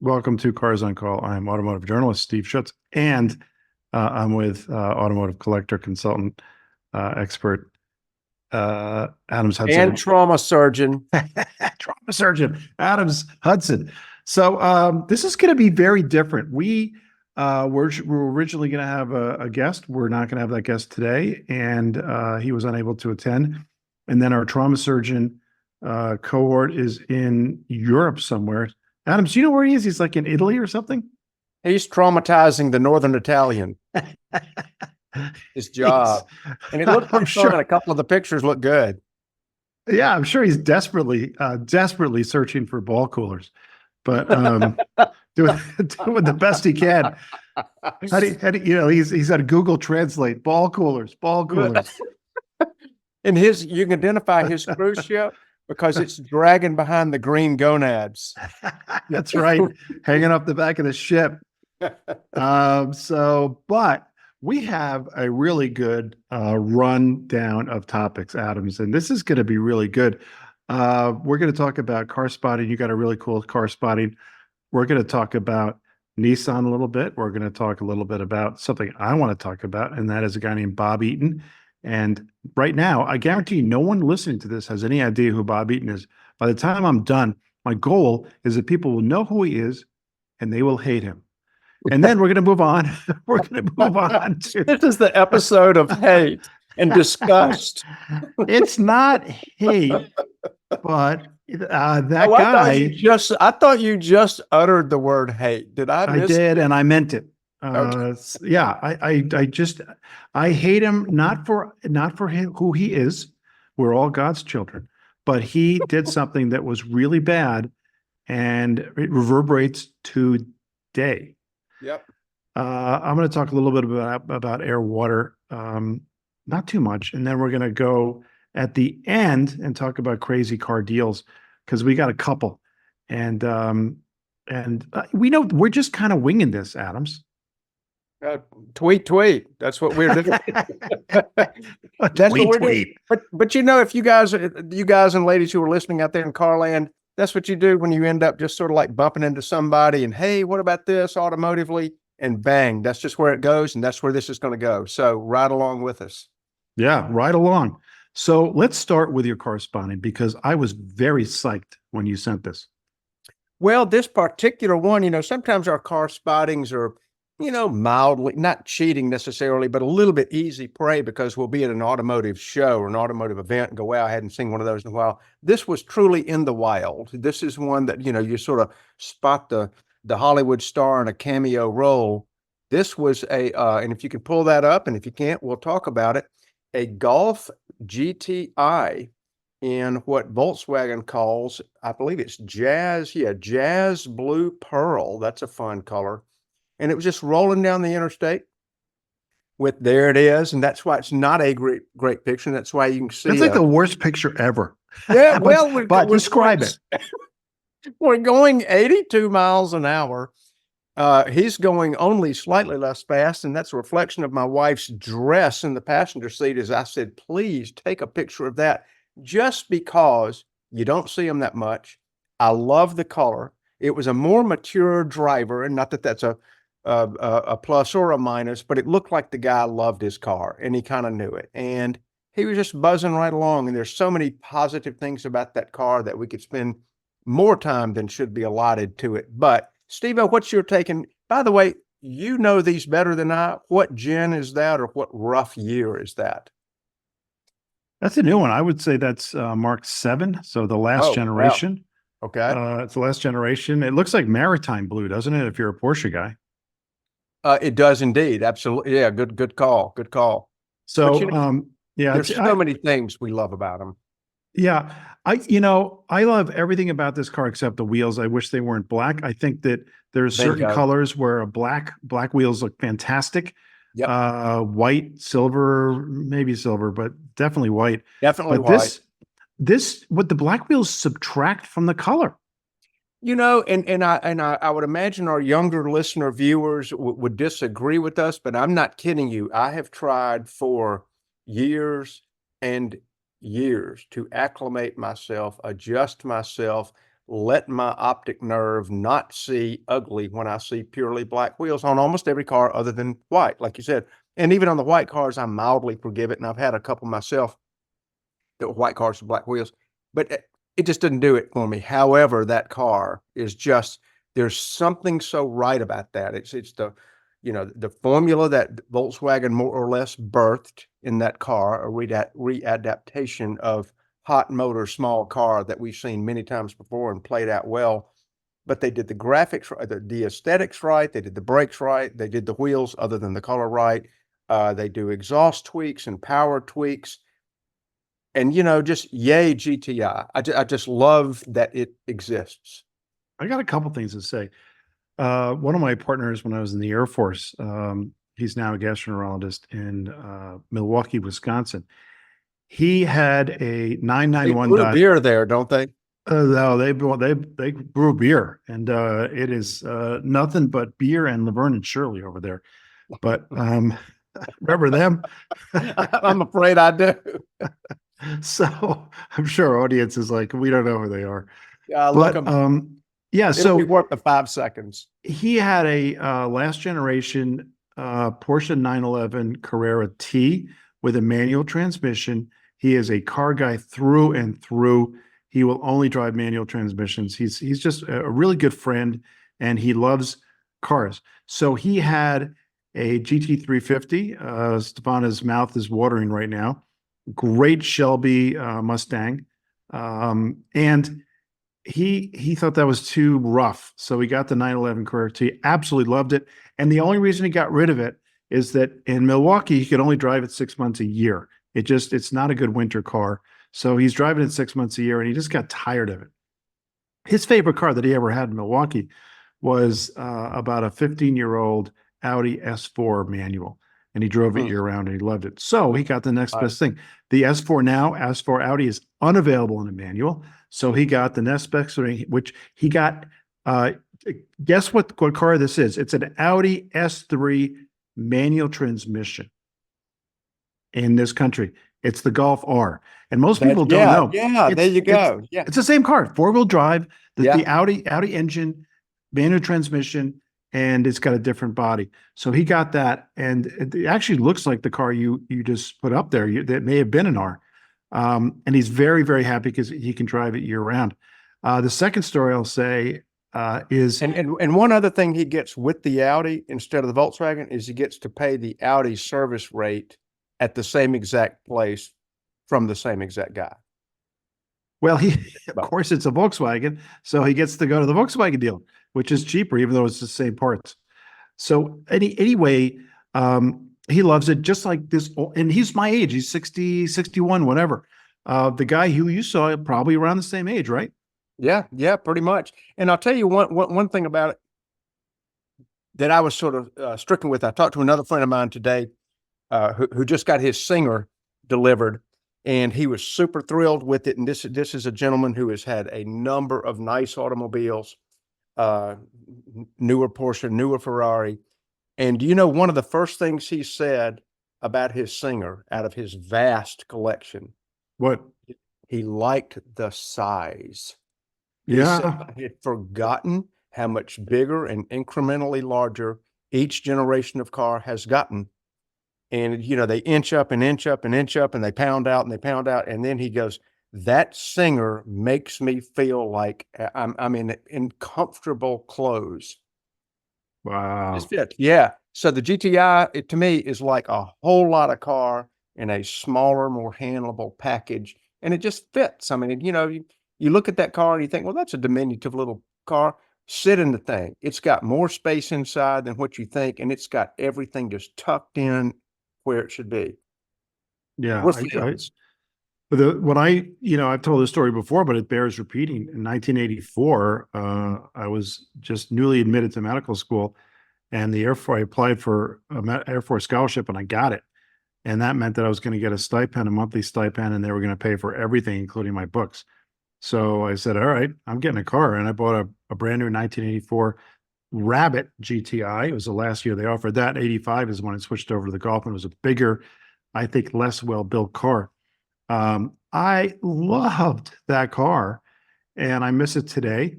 Welcome to Cars on Call. I'm automotive journalist Steve Schutz, and I'm with automotive collector consultant expert Adams Hudson. And trauma surgeon. Trauma surgeon Adams Hudson. So this is going to be very different. We're originally going to have a guest. We're not going to have that guest today, and he was unable to attend. And then our trauma surgeon cohort is in Europe somewhere. Adams, do you know where he is? He's like in Italy or something. He's traumatizing the Northern Italian. His job. And it looked pretty fun. A couple of the pictures look good. Yeah, I'm sure he's desperately searching for ball coolers, but doing the best he can. He's got Google Translate ball coolers. And you can identify his cruise ship because it's dragging behind the green gonads. That's right, hanging up the back of the ship. But we have a really good rundown of topics, Adams, and this is going to be really good. We're going to talk about car spotting. You got a really cool car spotting. We're going to talk about Nissan a little bit. We're going to talk a little bit about something I want to talk about, and that is a guy named Bob Eaton. And right now, I guarantee no one listening to this has any idea who Bob Eaton is. By the time I'm done, my goal is that people will know who he is and they will hate him. And then we're going to move on. We're going to move on to... This is the episode of hate and disgust. It's not hate, but that guy... I thought you just uttered the word hate. Did I miss? I did, and I meant it. Okay. Yeah, I hate him not for him, who he is. We're all God's children, but he did something that was really bad, and it reverberates today. Yep. I'm going to talk a little bit about air, water, not too much, and then we're going to go at the end and talk about crazy car deals because we got a couple, and we know we're just kind of winging this, Adams. Tweet. That's what we're doing. That's what we're doing. But if you guys and ladies who are listening out there in Carland, that's what you do when you end up just sort of like bumping into somebody and, hey, what about this automotively? And bang, that's just where it goes. And that's where this is going to go. So ride along with us. Yeah, ride along. So let's start with your corresponding because I was very psyched when you sent this. Well, this particular one, sometimes our car spottings are, mildly, not cheating necessarily, but a little bit easy prey because we'll be at an automotive show or an automotive event and go, wow, I hadn't seen one of those in a while. This was truly in the wild. This is one that, you sort of spot the Hollywood star in a cameo role. This was and if you can pull that up, and if you can't, we'll talk about it, a Golf GTI in what Volkswagen calls, I believe it's jazz blue pearl. That's a fun color. And it was just rolling down the interstate there it is. And that's why it's not a great picture. That's why you can see. It's like the worst picture ever. Yeah. Well, but describe it. We're going 82 miles an hour. He's going only slightly less fast. And that's a reflection of my wife's dress in the passenger seat. As I said, please take a picture of that just because you don't see them that much. I love the color. It was a more mature driver, and not that that's a plus or a minus, but it looked like the guy loved his car and he kind of knew it. And he was just buzzing right along. And there's so many positive things about that car that we could spend more time than should be allotted to it. But Steve-0, what's your take? And by the way, you know these better than I. What gen is that, or what rough year is that? That's a new one. I would say that's Mark 7. So the last generation. Wow. Okay. It's the last generation. It looks like maritime blue, doesn't it? If you're a Porsche guy. It does indeed. Absolutely. Yeah. Good call. So, yeah, there's so many things we love about them. Yeah. I love everything about this car except the wheels. I wish they weren't black. I think that there's certain colors where black wheels look fantastic. Yep. White, silver, maybe silver, but definitely white. Definitely but white. What the black wheels subtract from the color. And I would imagine our younger listener viewers would disagree with us, but I'm not kidding you. I have tried for years and years to acclimate myself, adjust myself, let my optic nerve not see ugly when I see purely black wheels on almost every car other than white, like you said. And even on the white cars, I mildly forgive it. And I've had a couple myself that were white cars with black wheels, but it just didn't do it for me. However, that car is just, there's something so right about that. It's the, you know, the formula that Volkswagen more or less birthed in that car, a readaptation of hot motor, small car that we've seen many times before and played out well. But they did the graphics right, the aesthetics right, they did the brakes right, they did the wheels other than the color right. They do exhaust tweaks and power tweaks. And, you know, just yay GTI. I just love that it exists. I got a couple things to say. One of my partners when I was in the Air Force, he's now a gastroenterologist in Milwaukee, Wisconsin. He had a They 991 brew beer there, don't they? No, they brew beer, and it is nothing but beer and Laverne and Shirley over there. But remember them? I'm afraid I do. So I'm sure our audience is like, we don't know who they are. Yeah, But look, 'em. yeah, It'll be so worth the 5 seconds. he had a last generation Porsche 911 Carrera T with a manual transmission. He is a car guy through and through. He will only drive manual transmissions. He's just a really good friend, and he loves cars. So he had a GT350. Stefana's mouth is watering right now. Great Shelby Mustang, and he thought that was too rough, so he got the 911 Carrera T. Absolutely loved it, and the only reason he got rid of it is that in Milwaukee he could only drive it 6 months a year. It's not a good winter car, so he's driving it 6 months a year, and he just got tired of it. His favorite car that he ever had in Milwaukee was about a 15-year-old Audi S4 manual, and he drove it year round, and he loved it. So he got the next best thing. The S4 now, S4 Audi is unavailable in a manual, so he got the next best thing, which he got. Guess what car this is? It's an Audi S3 manual transmission in this country. It's the Golf R, and most people don't know. Yeah, there you go. Yeah, it's the same car, four-wheel drive. Yeah. The Audi engine, manual transmission, and it's got a different body. So he got that, and it actually looks like the car you just put up there. That may have been an R, and he's very, very happy because he can drive it year round. The second story I'll say is and one other thing he gets with the Audi instead of the Volkswagen is he gets to pay the Audi service rate at the same exact place from the same exact guy. Well, of course, it's a Volkswagen, so he gets to go to the Volkswagen dealer, which is cheaper, even though it's the same parts. So anyway, he loves it just like this. And he's my age. He's 60, 61, whatever. The guy who you saw probably around the same age, right? Yeah, pretty much. And I'll tell you one thing about it that I was sort of stricken with. I talked to another friend of mine today who just got his Singer delivered, and he was super thrilled with it. And this is a gentleman who has had a number of nice automobiles, newer Porsche, newer Ferrari. And you know, one of the first things he said about his Singer out of his vast collection, what? He liked the size. Yeah. He had forgotten how much bigger and incrementally larger each generation of car has gotten. And, you know, they inch up and inch up and inch up, and they pound out and they pound out. And then he goes, that Singer makes me feel like I'm in comfortable clothes. Wow. Just fit. Yeah. So the GTI, to me, is like a whole lot of car in a smaller, more handleable package. And it just fits. I mean, you know, you look at that car and you think, well, that's a diminutive little car. Sit in the thing. It's got more space inside than what you think, and it's got everything just tucked in where it should be. Yeah. We're fans. I've told this story before, but it bears repeating. In 1984, I was just newly admitted to medical school, and I applied for an Air Force scholarship, and I got it. And that meant that I was going to get a monthly stipend, and they were going to pay for everything, including my books. So I said, all right, I'm getting a car. And I bought a brand new 1984 Rabbit GTI. It was the last year they offered that. 85 is when it switched over to the Golf, and it was a bigger, I think, less well-built car. I loved that car. and I miss it today.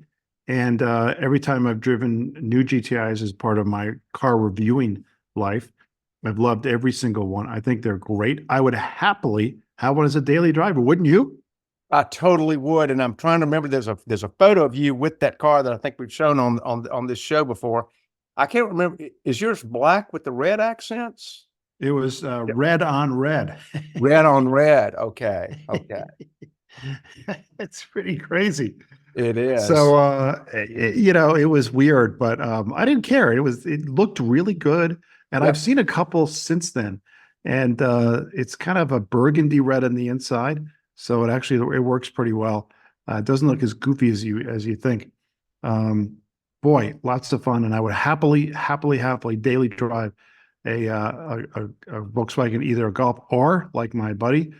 And every time I've driven new GTIs as part of my car reviewing life, I've loved every single one. I think they're great. I would happily have one as a daily driver, wouldn't you? I totally would. And I'm trying to remember, there's a photo of you with that car that I think we've shown on this show before. I can't remember. Is yours black with the red accents? It was red on red. Red on red. Okay. Okay. It's pretty crazy. It is. So, it was weird, but I didn't care. It looked really good. And Yep. I've seen a couple since then. And it's kind of a burgundy red on the inside. So it works pretty well. It doesn't look as goofy as you think. Boy, lots of fun. And I would happily daily drive a Volkswagen, either a Golf R like my buddy,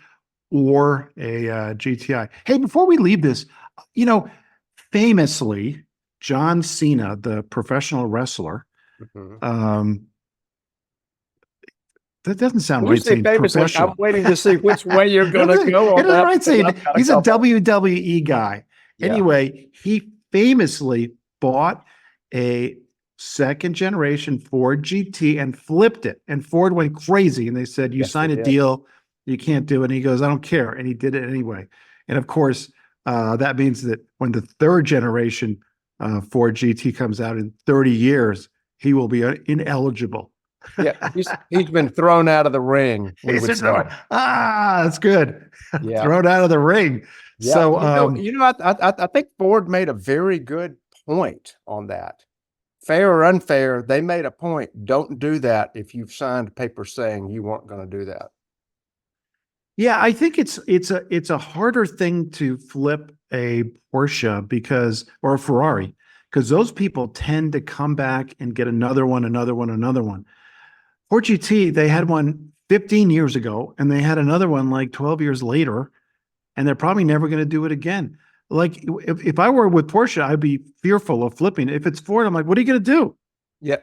or a GTI. Hey, before we leave this, famously, John Cena, the professional wrestler, Mhm. that doesn't sound When you right say saying famously, professional. I'm waiting to see which way you're going to go It on is that. right saying I've got he's a couple. WWE guy. Yeah. Anyway, he famously bought a second generation Ford GT and flipped it. And Ford went crazy. And they said, you Yes, sign they a did. deal, you can't do it. And he goes, I don't care. And he did it anyway. And of course, that means that when the third generation Ford GT comes out in 30 years, he will be ineligible. Yeah, he's been thrown out of the ring. We would say. That's good. Yeah. Thrown out of the ring. Yeah. So, I think Ford made a very good point on that. Fair or unfair, they made a point. Don't do that if you've signed paper saying you weren't going to do that. yeah, I think it's a harder thing to flip a Porsche or a Ferrari, because those people tend to come back and get another one. Ford GT, they had one 15 years ago, and they had another one like 12 years later, and they're probably never going to do it again. Like if I were with Porsche, I'd be fearful of flipping. If it's Ford, I'm like, what are you going to do? Yeah.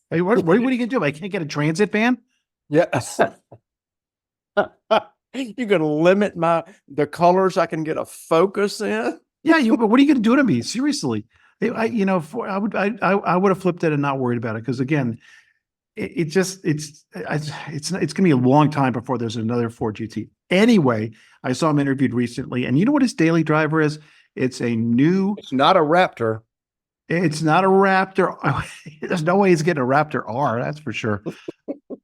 Hey, what are you going to do? I can't get a transit van? Yeah. You're going to limit the colors I can get a Focus in? Yeah, but what are you going to do to me? Seriously. I would have flipped it and not worried about it, because again, it's going to be a long time before there's another Ford GT. Anyway, I saw him interviewed recently, and you know what his daily driver is? It's not a Raptor. It's not a Raptor. There's no way he's getting a Raptor R, that's for sure.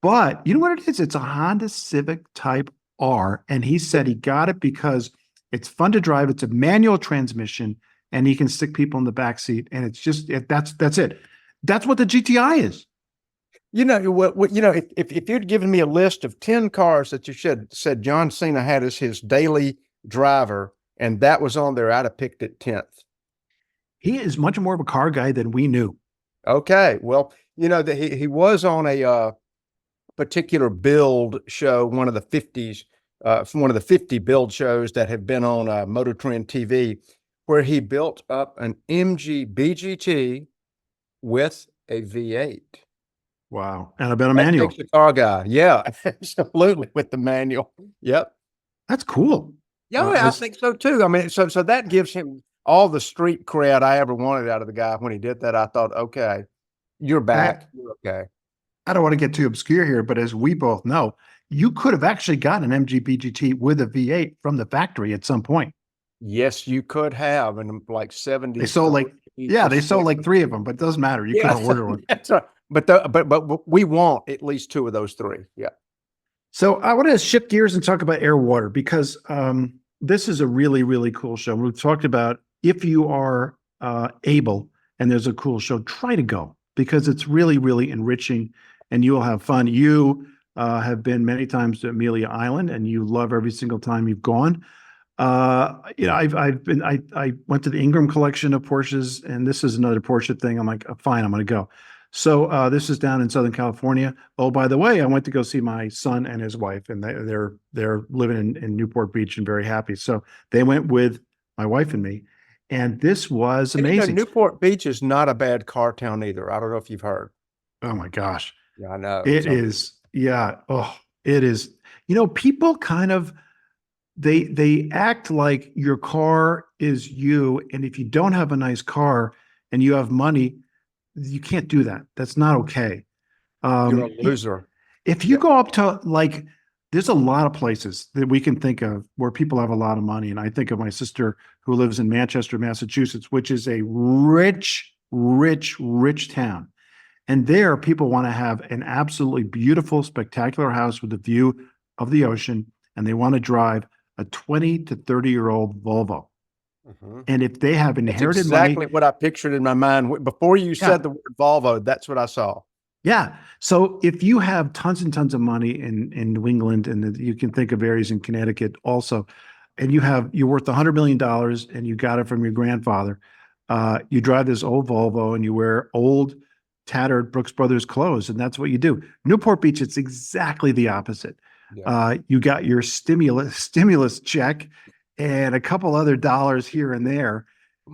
But you know what it is? It's a Honda Civic Type R, and he said he got it because it's fun to drive. It's a manual transmission, and he can stick people in the back seat, and it's just that's it. That's what the GTI is. If you'd given me a list of 10 cars that you said John Cena had as his daily driver, and that was on there, I'd have picked it 10th. He is much more of a car guy than we knew. Okay. Well, he was on a particular build show, one of the 50s, one of the 50 build shows that have been on Motor Trend TV, where he built up an MG BGT with a V8. Wow. And about a manual. Takes a car guy. Yeah, absolutely. With the manual. Yep. That's cool. Yeah, I think so too. I mean, so that gives him all the street cred I ever wanted out of the guy. When he did that, I thought, okay, you're back. You're okay. I don't want to get too obscure here, but as we both know, you could have actually gotten an MG BGT with a V8 from the factory at some point. Yes, you could have. And like 70. They sold like 3 of them, but it doesn't matter. You could order one. That's right. But we want at least 2 of those 3. Yeah. So I want to shift gears and talk about air water, because this is a really, really cool show. We've talked about, if you are able and there's a cool show, try to go, because it's really, really enriching and you will have fun. You have been many times to Amelia Island, and you love every single time you've gone. I went to the Ingram collection of Porsches, and this is another Porsche thing. I'm like, fine, I'm going to go. So this is down in Southern California. Oh, by the way, I went to go see my son and his wife, and they're living in Newport Beach and very happy. So they went with my wife and me, and this was amazing. Newport Beach is not a bad car town either. I don't know if you've heard. Oh my gosh. Yeah, I know. It is. Yeah. Oh, it is. People kind of they act like your car is you, and if you don't have a nice car and you have money, you can't do that. That's not okay. You're a Um, loser. if you go up to like, there's a lot of places that we can think of where people have a lot of money. And I think of my sister who lives in Manchester, Massachusetts, which is a rich, rich, rich town. And there, people want to have an absolutely beautiful, spectacular house with a view of the ocean, and they want to drive a 20 to 30-year-old Volvo. Mhm. And if they have That's inherited exactly money, what I pictured in my mind. Before you yeah, said the word Volvo, that's what I saw. yeah. So if you have tons and tons of money in New England, and you can think of areas in Connecticut also, and you're worth $100 million and you got it from your grandfather, you drive this old Volvo and you wear old, tattered Brooks Brothers clothes, and that's what you do. Newport Beach, it's exactly the opposite. Yeah. You got your stimulus check and a couple other dollars here and there,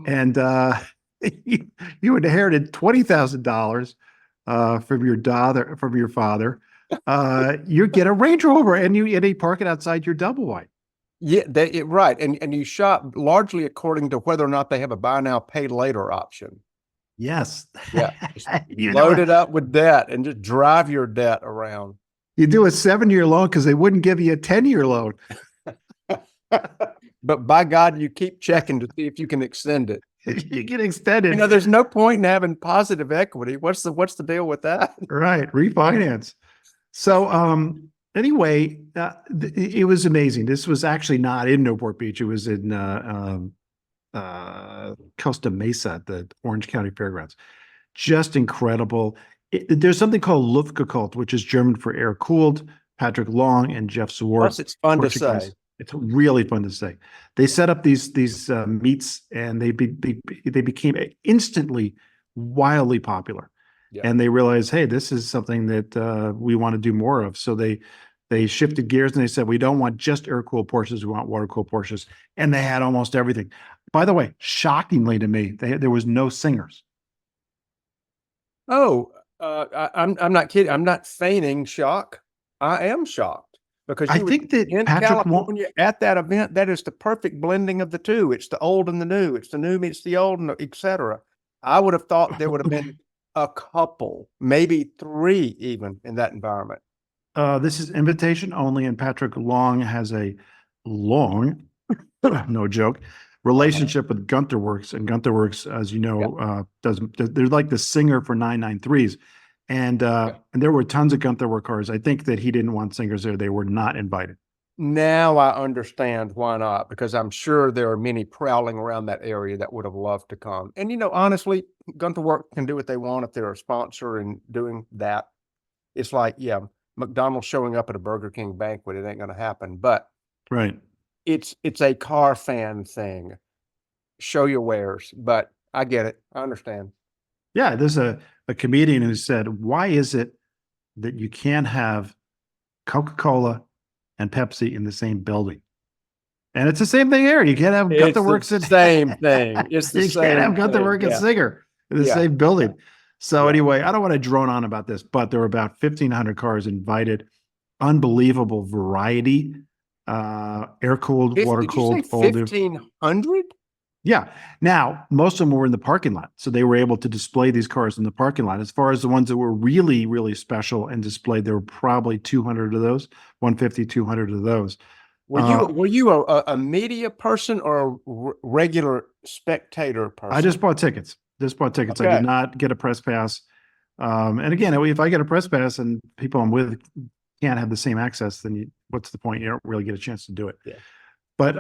and you inherited $20,000 from your father. You get a Range Rover and you park it outside your double wide. Yeah, right. And you shop largely according to whether or not they have a buy now, pay later option. Yes. Yeah. Just You load know, it up with debt and just drive your debt around. you do a 7-year loan because they wouldn't give you a 10-year loan. But by God, you keep checking to see if you can extend it. You get extended. There's no point in having positive equity. What's the deal with that? Right. Refinance. So, anyway, it was amazing. This was actually not in Newport Beach. It was in Costa Mesa, the Orange County Fairgrounds. Just incredible. There's something called Luftgekühlt, which is German for air cooled. Patrick Long and Jeff Swart. Plus, it's fun to Portuguese. say. It's really fun to say. They set up these meets, and they became instantly wildly popular. Yeah. And they realized, hey, this is something that we want to do more of. So they shifted gears and they said, we don't want just air cooled Porsches, we want water cooled Porsches, and they had almost everything. By the way, shockingly to me, there was no singers. Oh, I'm not kidding. I'm not feigning shock. I am shocked because I you were think that in Patrick won't. California at that event. That is the perfect blending of the two. It's the old and the new. It's the new meets the old, and etc. I would have thought there would have been a couple, maybe 3 even in that environment. This is invitation only, and Patrick Long has a long, no joke, relationship with Gunther Works, and Gunther Works, as you know, they're like the singer for 993s, and there were tons of Gunther Work cars. I think that he didn't want singers there; they were not invited. Now I understand why not, because I'm sure there are many prowling around that area that would have loved to come. And honestly, Gunther Work can do what they want if they're a sponsor and doing that. It's like, yeah, McDonald's showing up at a Burger King banquet. It ain't going to happen. But Right. it's a car fan thing. Show your wares. But I get it. I understand. Yeah, there's a comedian who said, "Why is it that you can't have Coca-Cola and Pepsi in the same building?" And it's the same thing here. You can't have Gunther Works the same thing. It's the you same can't have Gunther thing. Works and Yeah. Singer in the Yeah. same building. So Yeah. anyway, I don't want to drone on about this, but there were about 1,500 cars invited. Unbelievable variety. Air cooled, water Did you cooled, say all new. 1,500? Yeah. Now, most of them were in the parking lot. So they were able to display these cars in the parking lot. As far as the ones that were really, really special and displayed, there were probably 200 of those, 150, 200 of those. Were you a media person or a regular spectator person? I just bought tickets. Okay. I did not get a press pass. And again, if I get a press pass and people I'm with can't have the same access, then what's the point? You don't really get a chance to do it. Yeah. But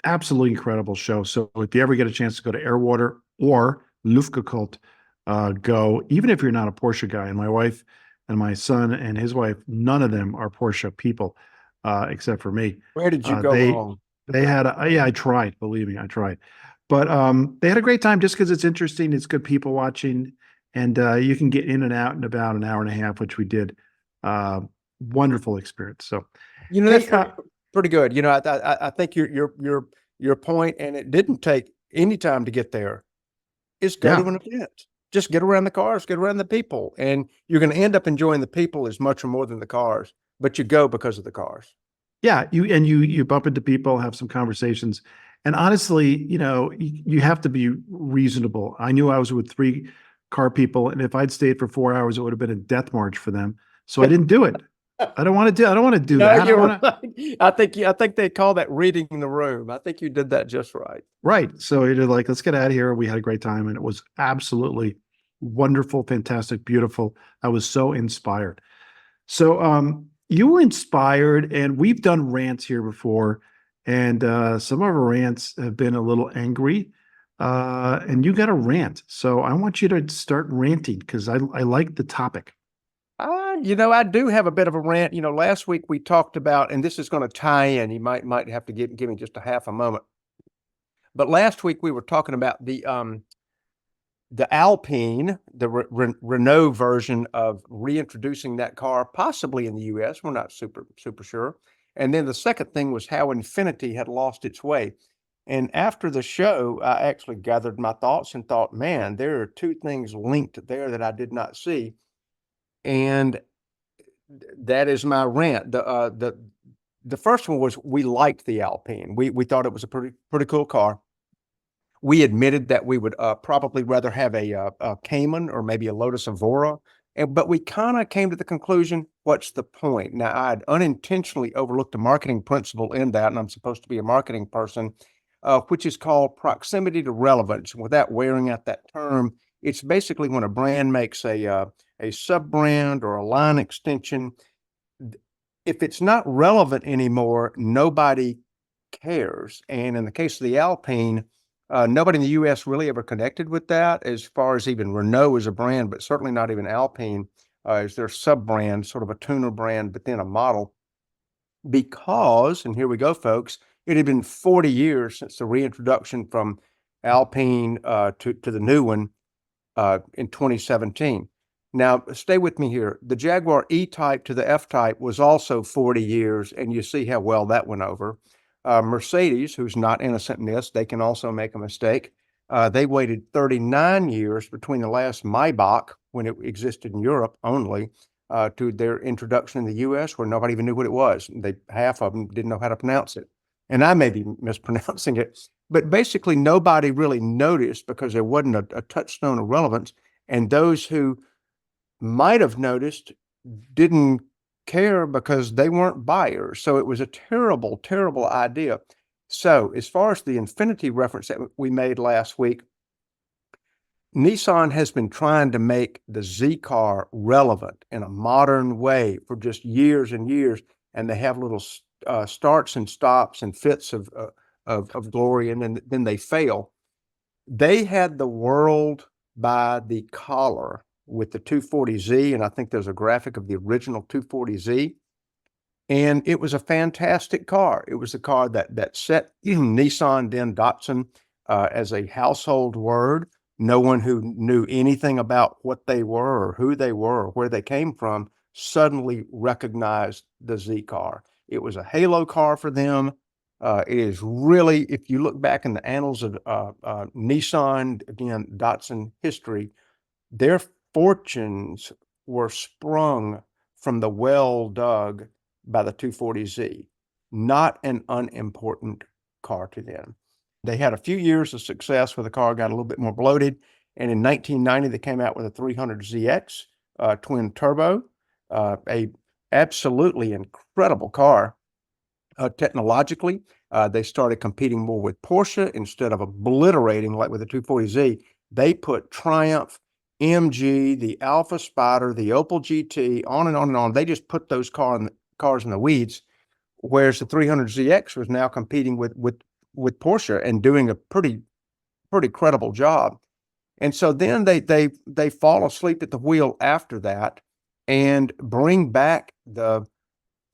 absolutely incredible show. So if you ever get a chance to go to Airwater or Luftgekühlt, go, even if you're not a Porsche guy. And my wife and my son and his wife, none of them are Porsche people, except for me. Where did you go wrong? They had, I tried, believe me, I tried. But they had a great time just because it's interesting. It's good people watching, and you can get in and out in about an hour and a half, which we did. Wonderful experience. So, That's pretty good. I think your point, and it didn't take any time to get there, is go to an event. Just get around the cars, get around the people, and you're going to end up enjoying the people as much or more than the cars. But you go because of the cars. Yeah, you bump into people, have some conversations, and honestly, you have to be reasonable. I knew I was with three car people, and if I'd stayed for 4 hours, it would have been a death march for them. So I didn't do it. I don't want to do. I don't want to do No, that. I you're want to. right. I think they call that reading the room. I think you did that just right. Right. So you're like, let's get out of here. We had a great time, and it was absolutely wonderful, fantastic, beautiful. I was so inspired. So you were inspired, and we've done rants here before, and some of our rants have been a little angry. And you got a rant. So I want you to start ranting because I like the topic. I do have a bit of a rant. Last week we talked about, and this is going to tie in. You might have to give me just a half a moment. But last week we were talking about the Alpine, the Renault version of reintroducing that car, possibly in the U.S. We're not super sure. And then the second thing was how Infiniti had lost its way. And after the show, I actually gathered my thoughts and thought, man, there are two things linked there that I did not see. And that is my rant. The first one was we liked the Alpine. We thought it was a pretty cool car. We admitted that we would probably rather have a Cayman or maybe a Lotus Evora, but we kind of came to the conclusion, what's the point? Now, I had unintentionally overlooked a marketing principle in that, and I'm supposed to be a marketing person, which is called proximity to relevance. Without wearing out that term, it's basically when a brand makes a sub-brand or a line extension, if it's not relevant anymore, nobody cares. And in the case of the Alpine, nobody in the U.S. really ever connected with that as far as even Renault as a brand, but certainly not even Alpine as their sub-brand, sort of a tuner brand, but then a model. Because, and here we go, folks, it had been 40 years since the reintroduction from Alpine to the new one in 2017. Now, stay with me here. The Jaguar E-Type to the F-Type was also 40 years, and you see how well that went over. Mercedes, who's not innocent in this, they can also make a mistake. They waited 39 years between the last Maybach, when it existed in Europe only, to their introduction in the U.S., where nobody even knew what it was. Half of them didn't know how to pronounce it. And I may be mispronouncing it, but basically nobody really noticed because there wasn't a touchstone of relevance. And those who might have noticed didn't care because they weren't buyers. So it was a terrible, terrible idea. So as far as the Infiniti reference that we made last week, Nissan has been trying to make the Z car relevant in a modern way for just years and years. And they have little starts and stops and fits of glory, and then they fail. They had the world by the collar with the 240Z, and I think there's a graphic of the original 240Z. And it was a fantastic car. It was a car that set Nissan, then Datsun, as a household word. No one who knew anything about what they were or who they were or where they came from suddenly recognized the Z car. It was a halo car for them. It is really, if you look back in the annals of Nissan, again, Datsun history, their fortunes were sprung from the well dug by the 240Z, not an unimportant car to them. They had a few years of success where the car got a little bit more bloated. And in 1990, they came out with a 300ZX twin turbo, a absolutely incredible car. Technologically, they started competing more with Porsche instead of obliterating like with the 240Z. They put Triumph, MG, the Alpha Spider, the Opel GT, on and on and on. They just put those cars in the weeds, whereas the 300ZX was now competing with Porsche and doing a pretty credible job. And so then they fall asleep at the wheel after that and bring back the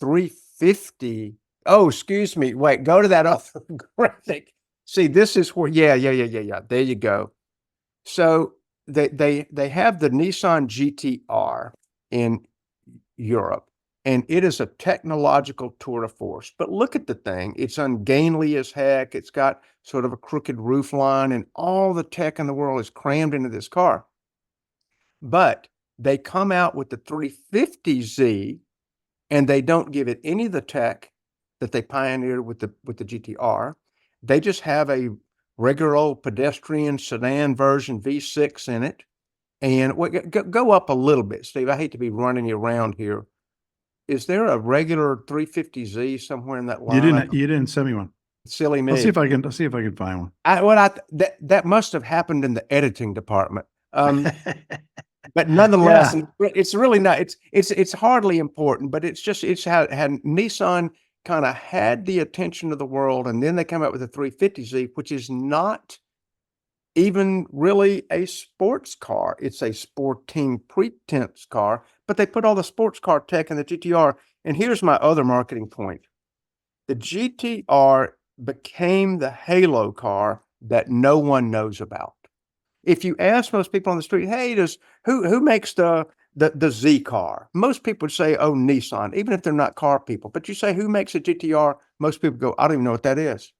350. Oh, excuse me. Wait, go to that other graphic. See, this is where, yeah. There you go. So they have the Nissan GTR in Europe, and it is a technological tour de force. But look at the thing. It's ungainly as heck. It's got sort of a crooked roof line, and all the tech in the world is crammed into this car. But they come out with the 350Z, and they don't give it any of the tech. that they pioneered with the GTR. They just have a regular old pedestrian sedan version V6 in it. And go up a little bit, Steve. I hate to be running you around here. Is there a regular 350Z somewhere in that lineup? You didn't send me one. Silly me. I'll see if I can find one. That must have happened in the editing department. But nonetheless, Yeah. it's really not. It's hardly important. But it's how Nissan kind of had the attention of the world, and then they come out with a 350Z, which is not even really a sports car. It's a sporting pretense car, but they put all the sports car tech in the GTR. And here's my other marketing point. The GTR became the halo car that no one knows about. If you ask most people on the street, hey, who makes the Z car? Most people would say, oh, Nissan, even if they're not car people. But you say, who makes a GTR? Most people go, I don't even know what that is.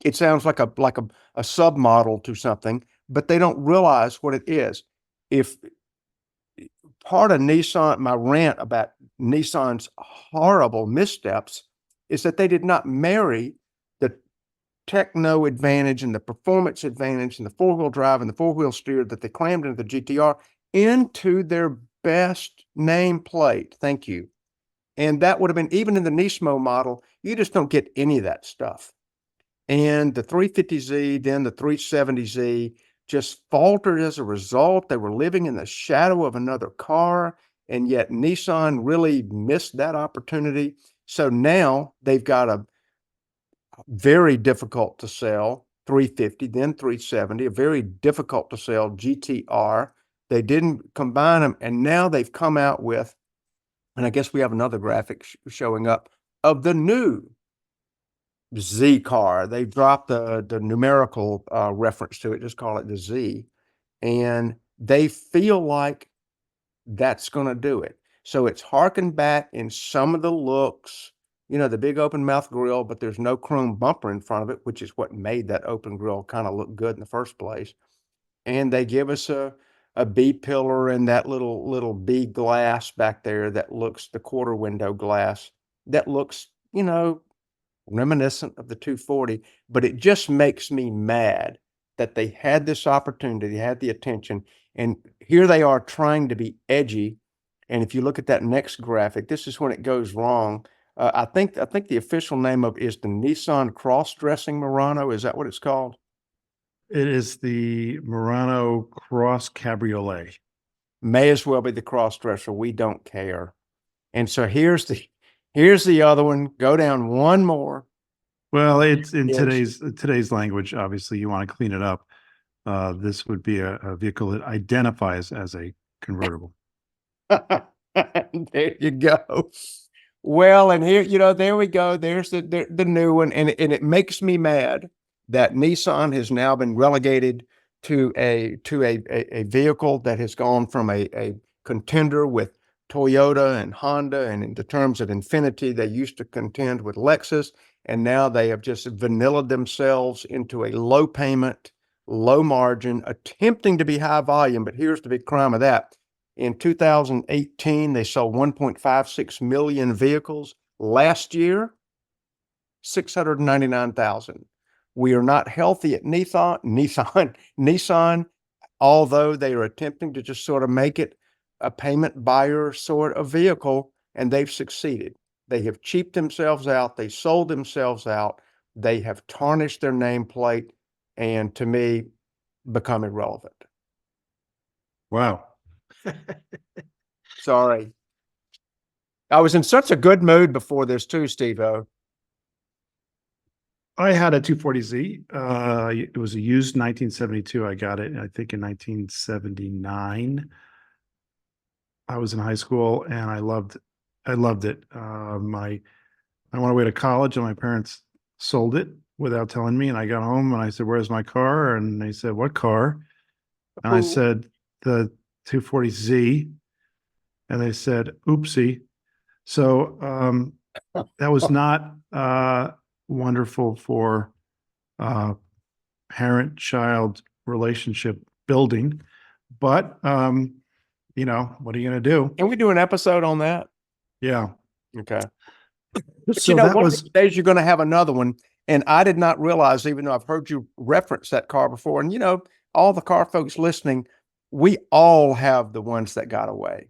It sounds like a submodel to something, but they don't realize what it is. If part of Nissan, my rant about Nissan's horrible missteps is that they did not marry the techno advantage and the performance advantage and the four-wheel drive and the four-wheel steer that they crammed into the GTR into their best nameplate. Thank you. And that would have been, even in the Nismo model, you just don't get any of that stuff. And the 350Z, then the 370Z just faltered as a result. They were living in the shadow of another car, and yet Nissan really missed that opportunity. So now they've got a very difficult to sell 350, then 370, a very difficult to sell GTR. They didn't combine them, and now they've come out with, and I guess we have another graphic showing up of the new Z car. They dropped the numerical reference to it, just call it the Z. And they feel like that's going to do it. So it's harkened back in some of the looks, the big open mouth grille, but there's no chrome bumper in front of it, which is what made that open grille kind of look good in the first place. And they give us a B pillar and that little B glass back there that looks, the quarter window glass, that looks, reminiscent of the 240, but it just makes me mad that they had this opportunity, they had the attention, and here they are trying to be edgy. And if you look at that next graphic, this is when it goes wrong. I think the official name of it is the Nissan cross-dressing Murano. Is that what it's called? It is the Murano Cross Cabriolet. May as well be the cross-dresser. We don't care. And so here's the other one. Go down one more. Well, it's in today's language. Obviously, you want to clean it up. This would be a vehicle that identifies as a convertible. There you go. Well, and here, there we go. There's the new one, and it makes me mad that Nissan has now been relegated to a vehicle that has gone from a contender with Toyota and Honda, and in the terms of Infiniti, they used to contend with Lexus, and now they have just vanillaed themselves into a low payment, low margin, attempting to be high volume. But here's the big crime of that. In 2018, they sold 1.56 million vehicles. Last year, 699,000. We are not healthy at Nissan, although they are attempting to just sort of make it a payment buyer sort of vehicle, and they've succeeded. They have cheaped themselves out. They sold themselves out. They have tarnished their nameplate, and to me, become irrelevant. Wow. Sorry. I was in such a good mood before this too, Steve-0. I had a 240Z. It was a used 1972. I got it, I think, in 1979. I was in high school and I loved it. I went away to college and my parents sold it without telling me. And I got home and I said, "Where's my car?" And they said, "What car?" And I said, "The 240Z." And they said, "Oopsie." So that was not wonderful for parent-child relationship building. But what are you going to do? Can we do an episode on that? Yeah. Okay. But So that one of was these days you're going to have another one. And I did not realize, even though I've heard you reference that car before, and all the car folks listening, we all have the ones that got away.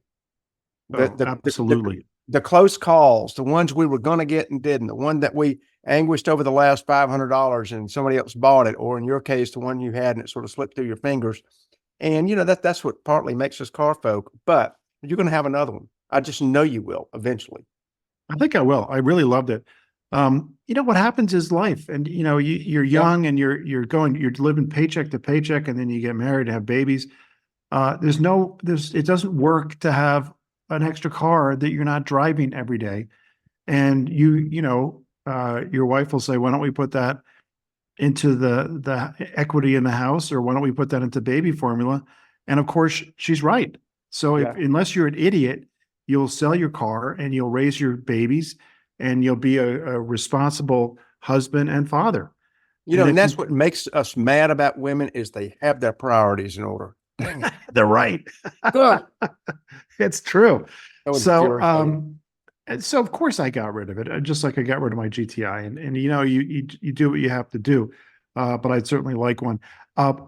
absolutely. The close calls, the ones we were going to get and didn't, the one that we anguished over the last $500 and somebody else bought it, or in your case, the one you had and it sort of slipped through your fingers. And that's what partly makes us car folk. But you're going to have another one. I just know you will eventually. I think I will. I really loved it. What happens is life, and you're young and you're living paycheck to paycheck, and then you get married and have babies. It doesn't work to have an extra car that you're not driving every day. And your wife will say, why don't we put that into the equity in the house, or why don't we put that into baby formula? And of course, she's right. So unless you're an idiot, you'll sell your car and you'll raise your babies and you'll be a responsible husband and father. And that's what makes us mad about women is they have their priorities in order. They're right. It's true. So of course I got rid of it, just like I got rid of my GTI. And you do what you have to do. But I'd certainly like one.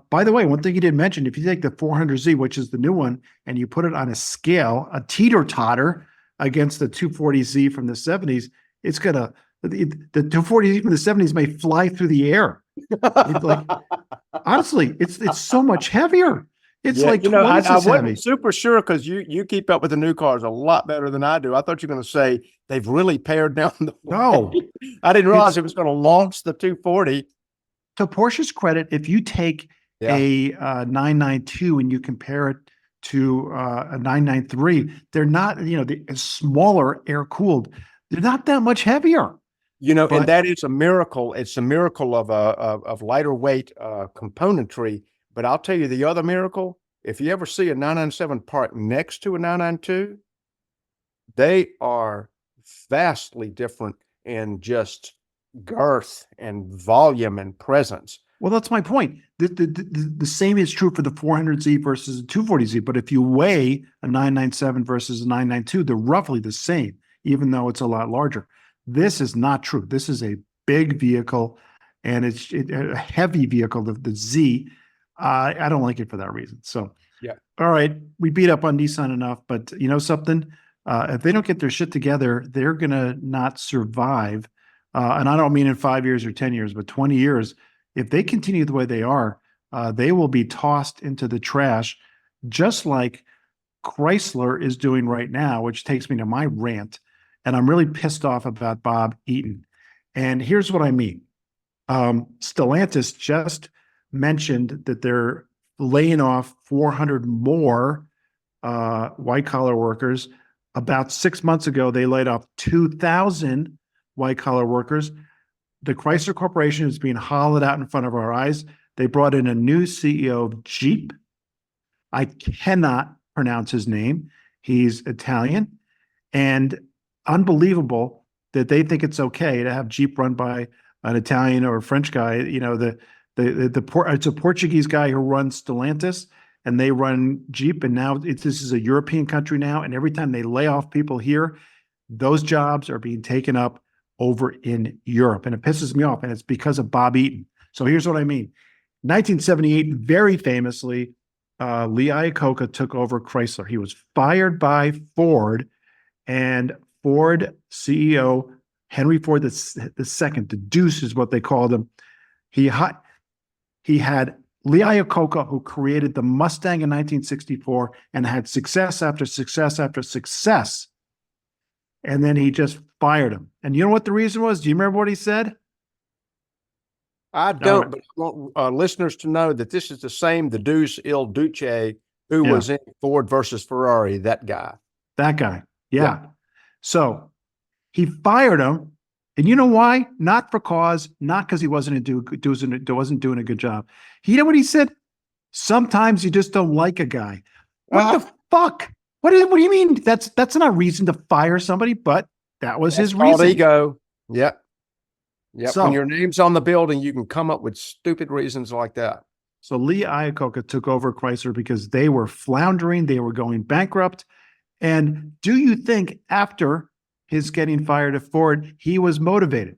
By the way, one thing you didn't mention, if you take the 400Z, which is the new one, and you put it on a scale, a teeter-totter against the 240Z from the 70s, it's gonna, the 240Z from the 70s may fly through the air. Honestly, it's so much heavier. It's like twice I as heavy. wasn't super sure because you keep up with the new cars a lot better than I do. I thought you were going to say they've really pared down the. No, I didn't realize it was going to launch the 240. To Porsche's credit, if you take a 992 and you compare it to a 993, they're not, the smaller, air cooled. They're not that much heavier. And that is a miracle. It's a miracle of lighter weight componentry. But I'll tell you the other miracle. If you ever see a 997 parked next to a 992, they are vastly different in just girth and volume and presence. Well, that's my point. The same is true for the 400Z versus the 240Z. But if you weigh a 997 versus a 992, they're roughly the same, even though it's a lot larger. This is not true. This is a big vehicle, and it's a heavy vehicle, the Z. I don't like it for that reason. So, all right, we beat up on Nissan enough, but you know something? If they don't get their shit together, they're going to not survive. And I don't mean in 5 years or 10 years, but 20 years. If they continue the way they are, they will be tossed into the trash, just like Chrysler is doing right now, which takes me to my rant. And I'm really pissed off about Bob Eaton. And here's what I mean. Stellantis just mentioned that they're laying off 400 more white-collar workers. About 6 months ago, they laid off 2,000 white-collar workers. The Chrysler Corporation is being hollowed out in front of our eyes. They brought in a new CEO of Jeep. I cannot pronounce his name. He's Italian. And unbelievable that they think it's okay to have Jeep run by an Italian or a French guy. It's a Portuguese guy who runs Stellantis, and they run Jeep. And now this is a European country now. And every time they lay off people here, those jobs are being taken up over in Europe. And it pisses me off. And it's because of Bob Eaton. So here's what I mean. 1978, very famously, Lee Iacocca took over Chrysler. He was fired by Ford, and Ford CEO Henry Ford the second, the Deuce is what they called him. He had Lee Iacocca, who created the Mustang in 1964 and had success after success after success. And then he just fired him. And you know what the reason was? Do you remember what he said? I don't, but I want listeners to know that this is the Deuce Il Duce who was in Ford versus Ferrari, that guy. That guy, yeah. So he fired him. And you know why? Not for cause, not because he wasn't doing a good job. You know what he said? Sometimes you just don't like a guy. What the fuck? What do you mean? That's not a reason to fire somebody, but that was his reason. Ego. Yep. So, when your name's on the building, you can come up with stupid reasons like that. So Lee Iacocca took over Chrysler because they were floundering, they were going bankrupt. And do you think after his getting fired at Ford, he was motivated.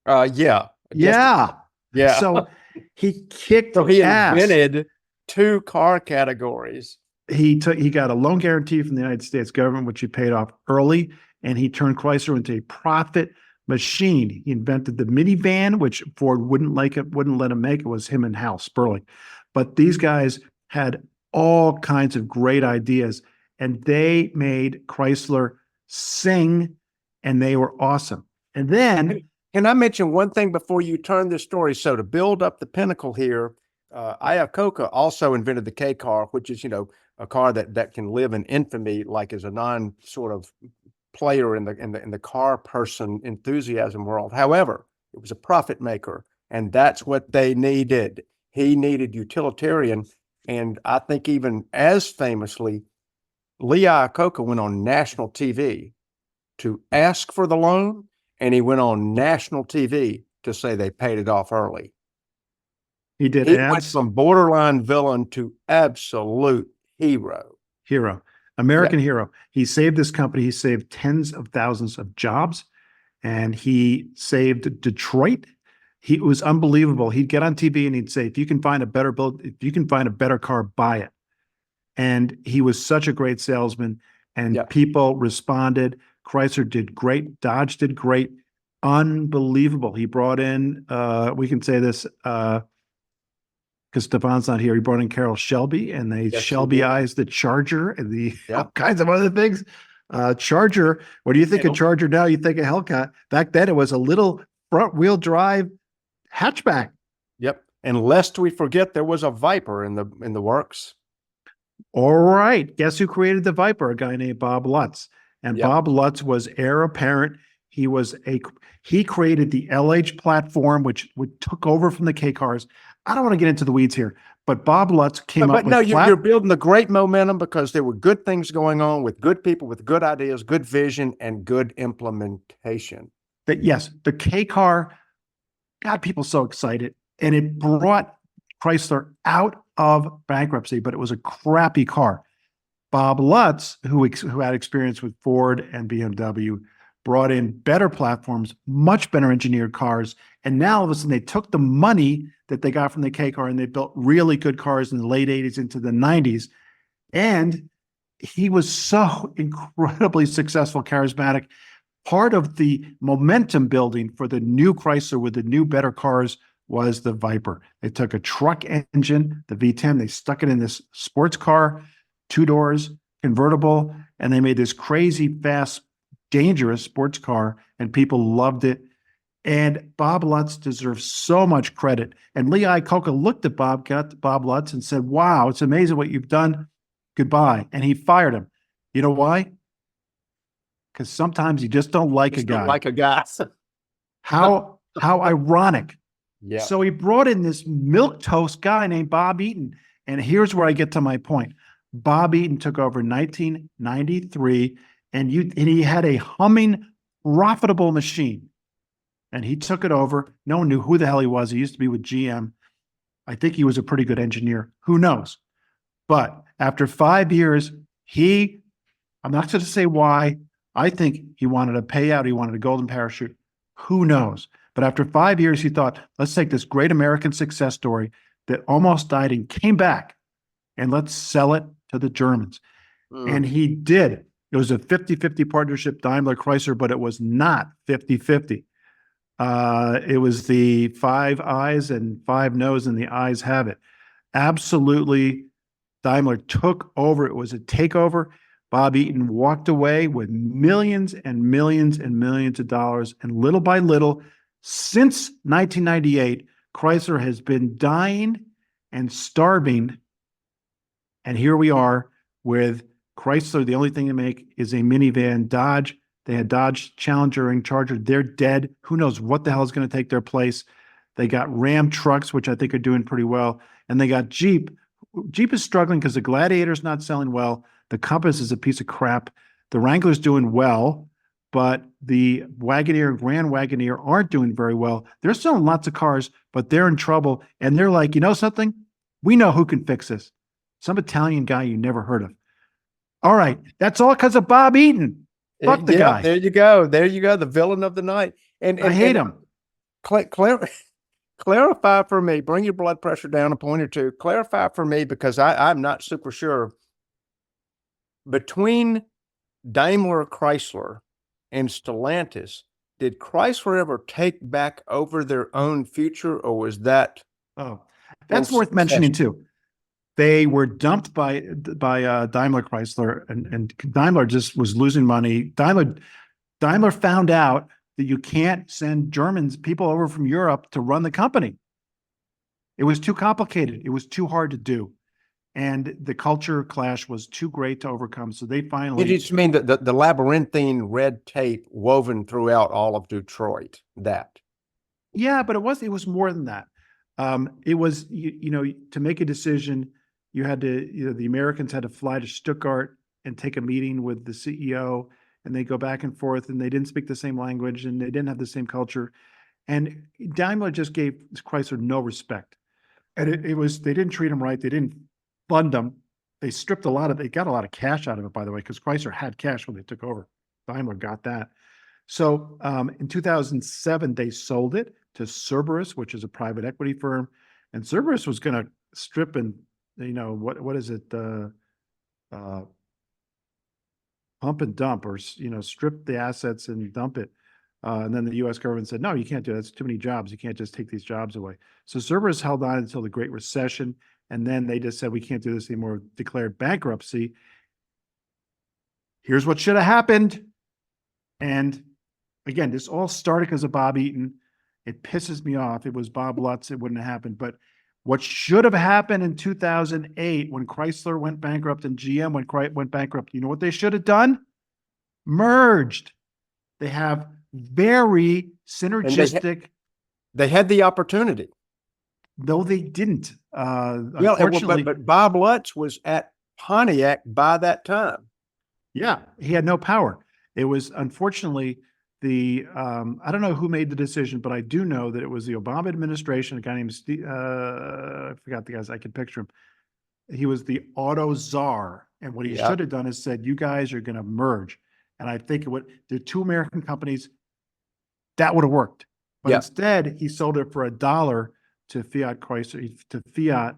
Yeah. Yeah. Yeah. So he kicked So he ass. invented two car categories. He got a loan guarantee from the United States government, which he paid off early, and he turned Chrysler into a profit machine. He invented the minivan, which Ford wouldn't let him make. It was him and Hal Sperling. But these guys had all kinds of great ideas, and they made Chrysler sing, and they were awesome. And then, can I mention one thing before you turn this story? So to build up the pinnacle here, Iacocca also invented the K car, which is, a car that can live in infamy, like as a non sort of player in the car person enthusiasm world. However, it was a profit maker, and that's what they needed. He needed utilitarian, and I think even as famously, Lee Iacocca went on national TV to ask for the loan, and he went on national TV to say they paid it off early. he did He went ads. from borderline villain to absolute hero. American hero. He saved this company. He saved tens of thousands of jobs, and he saved Detroit. It was unbelievable. He'd get on TV and he'd say, if you can find a better car, buy it. And he was such a great salesman, and people responded. Chrysler did great. Dodge did great. Unbelievable. He brought in, we can say this, because Stephan's not here. He brought in Carroll Shelby, and they Shelbyized the Charger and all kinds of other things. Charger. What do you think of Charger now? You think of Hellcat. Back then, it was a little front-wheel drive hatchback. Yep. And lest we forget, there was a Viper in the works. All right. Guess who created the Viper? A guy named Bob Lutz. And Bob Lutz was heir apparent. He created the LH platform, which took over from the K cars. I don't want to get into the weeds here, but Bob Lutz came up with. But no, you're building the great momentum because there were good things going on with good people, with good ideas, good vision, and good implementation. Yes, the K car got people so excited, and it brought Chrysler out of bankruptcy, but it was a crappy car. Bob Lutz, who had experience with Ford and BMW, brought in better platforms, much better engineered cars. And now all of a sudden they took the money that they got from the K car and they built really good cars in the late 80s into the 90s. And he was so incredibly successful, charismatic. Part of the momentum building for the new Chrysler with the new, better cars was the Viper. They took a truck engine, the V10, they stuck it in this sports car, 2 doors, convertible, and they made this crazy, fast, dangerous sports car, and people loved it. And Bob Lutz deserves so much credit. And Lee Iacocca looked at Bob Lutz and said, wow, it's amazing what you've done. Goodbye. And he fired him. You know why? Because sometimes you just don't like a guy. Don't like a guy. How ironic. Yeah. So he brought in this milquetoast guy named Bob Eaton. And here's where I get to my point. Bob Eaton took over in 1993, and he had a humming, profitable machine. And he took it over. No one knew who the hell he was. He used to be with GM. I think he was a pretty good engineer. Who knows? But after 5 years, I'm not going to say why. I think he wanted a payout. He wanted a golden parachute. Who knows? But after 5 years, he thought, let's take this great American success story that almost died and came back, and let's sell it to the Germans. And he did. It was a 50-50 partnership, Daimler Chrysler, but it was not 50-50. It was the 5 eyes and 5 no's, and the eyes have it. Absolutely, Daimler took over. It was a takeover. Bob Eaton walked away with millions and millions and millions of dollars, and little by little, since 1998, Chrysler has been dying and starving. And here we are with Chrysler. The only thing they make is a minivan. Dodge, they had Dodge Challenger and Charger. They're dead. Who knows what the hell is going to take their place? They got Ram trucks, which I think are doing pretty well. And they got Jeep. Jeep is struggling because the Gladiator's not selling well. The Compass is a piece of crap. The Wrangler's doing well, but the Wagoneer and Grand Wagoneer aren't doing very well. They're selling lots of cars, but they're in trouble. And they're like, you know something? We know who can fix this. Some Italian guy you never heard of. All right. That's all because of Bob Eaton. Fuck the Yeah, guy. there you go. There you go. The villain of the night. And I hate him. Clarify for me, bring your blood pressure down a point or two. Clarify for me, because I'm not super sure. Between Daimler Chrysler and Stellantis, did Chrysler ever take back over their own future, or was that Oh, in that's worth mentioning succession? too. They were dumped by Daimler Chrysler, and Daimler just was losing money. Daimler found out that you can't send Germans, people over from Europe, to run the company. It was too complicated. It was too hard to do. And the culture clash was too great to overcome. So they You finally, just mean the labyrinthine red tape woven throughout all of Detroit, that. yeah, but it was more than that. It was, to make a decision, you had to, the Americans had to fly to Stuttgart and take a meeting with the CEO, and they go back and forth, and they didn't speak the same language, and they didn't have the same culture. And Daimler just gave Chrysler no respect. And they didn't treat him right. They didn't fund him. They got a lot of cash out of it, by the way, because Chrysler had cash when they took over. Daimler got that. So in 2007, they sold it to Cerberus, which is a private equity firm. And Cerberus was going to strip and, what is it? Pump and dump, or, strip the assets and dump it. And then the US government said, no, you can't do that. It's too many jobs. You can't just take these jobs away. So Cerberus held on until the Great Recession. And then they just said, we can't do this anymore, declared bankruptcy. Here's what should have happened. And again, this all started because of Bob Eaton. It pisses me off. It was Bob Lutz. It wouldn't have happened. But what should have happened in 2008 when Chrysler went bankrupt and GM went bankrupt, you know what they should have done? Merged. They have very synergistic. They had the opportunity. Though they didn't. Unfortunately, but Bob Lutz was at Pontiac by that time. Yeah, he had no power. It was, unfortunately, I don't know who made the decision, but I do know that it was the Obama administration, a guy named Steve, I forgot the guy's, I can picture him. He was the auto czar. And what he should have done is said, you guys are going to merge. And I think the two American companies, that would have worked. But instead, he sold it for $1 to Fiat Chrysler, to Fiat,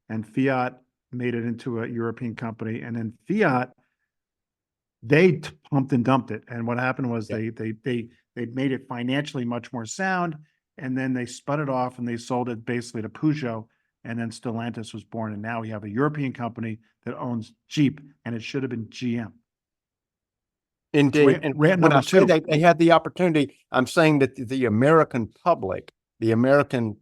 and Fiat made it into a European company. And then Fiat, they pumped and dumped it. And what happened was they made it financially much more sound. And then they spun it off and they sold it basically to Peugeot. And then Stellantis was born. And now we have a European company that owns Jeep, and it should have been GM. Indeed. And when I say they had the opportunity, I'm saying that the American public, the American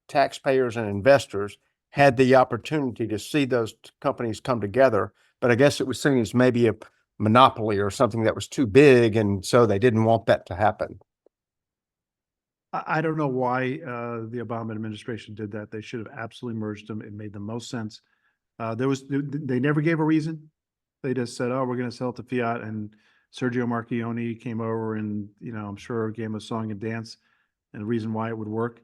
taxpayers and investors, had the opportunity to see those companies come together. But I guess it was seen as maybe a monopoly or something that was too big, and so they didn't want that to happen. I don't know why the Obama administration did that. They should have absolutely merged them. It made the most sense. They never gave a reason. They just said, "Oh, we're going to sell it to Fiat," and Sergio Marchionne came over, and I'm sure gave him a song and dance, and the reason why it would work.